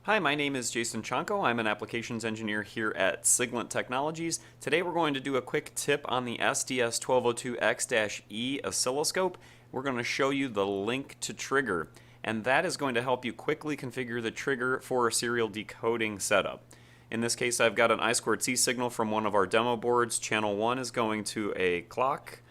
Hi, my name is Jason Chanko. I'm an applications engineer here at Siglent Technologies. Today we're going to do a quick tip on the SDS1000X-E oscilloscope. We're going to show you the link to trigger, and that is going to help you quickly configure the trigger for a serial decoding setup. In this case, I've got an I2C signal from one of our demo boards. Channel 1 is going to a clock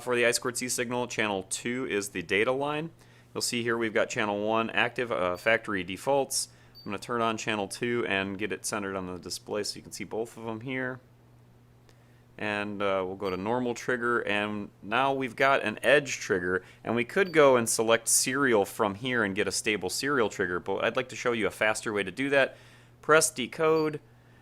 for the I2C signal. Channel 2 is the data line. You'll see here we've got channel 1 active, factory defaults. I'm going to turn on channel 2 and get it centered on the display so you can see both of them here. And we'll go to normal trigger, and now we've got an edge trigger, and we could go and select serial from here and get a stable serial trigger, but I'd like to show you a faster way to do that. Press decode.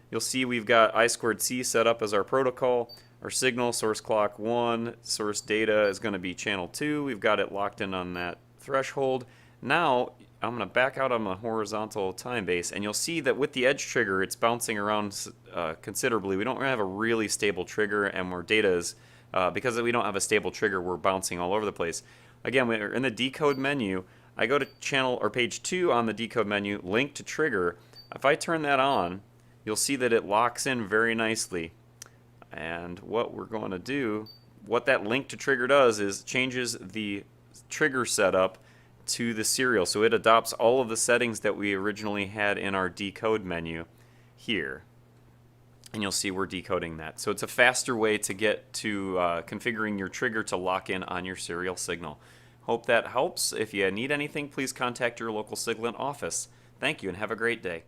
You'll see we've got I2C set up as our protocol. Our signal, source clock 1, source data is going to be channel 2. We've got it locked in on that threshold. Now I'm going to back out on the horizontal time base, and you'll see that with the edge trigger it's bouncing around considerably. We don't have a really stable trigger, and our data is, because we don't have a stable trigger, we're bouncing all over the place. Again, we're in the decode menu. I go to channel or page 2 on the decode menu, link to trigger. If I turn that on, you'll see that it locks in very nicely. And what we're going to do, what that link to trigger does is changes the trigger setup to the serial, so it adopts all of the settings that we originally had in our decode menu here, and you'll see we're decoding that. So it's a faster way to get to configuring your trigger to lock in on your serial signal. Hope that helps. If you need anything, please contact your local Siglent office. Thank you and have a great day.